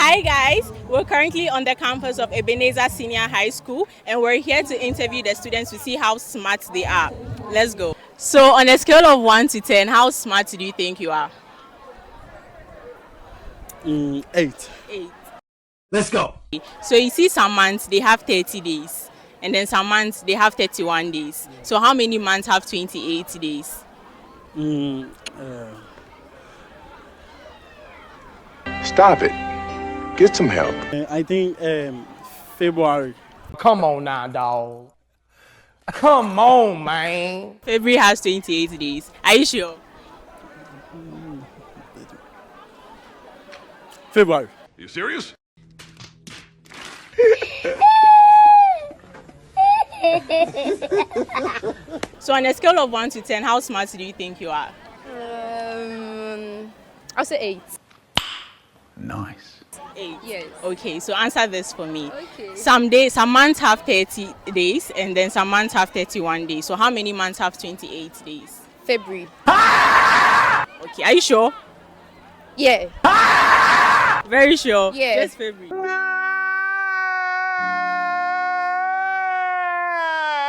Hi guys, we're currently on the campus of Ebenezer Senior High School and we're here to interview the students to see how smart they are. Let's go. So on a scale of 1 to 10, how smart do you think you are? 8. 8. Let's go. So you see some months they have 30 days and then some months they have 31 days. So how many months have 28 days? Stop it. Get some help. I think February. Come on now, dog. Come on, man. February has 28 days. Are you sure? February. You serious? So on a scale of 1 to 10, how smart do you think you are? I'll say 8. Nice. 8. Yes. Okay, so answer this for me. Okay. Some months have 30 days and then some months have 31 days. So how many months have 28 days? February. Okay, are you sure? Yeah. Very sure. Yeah. Just February.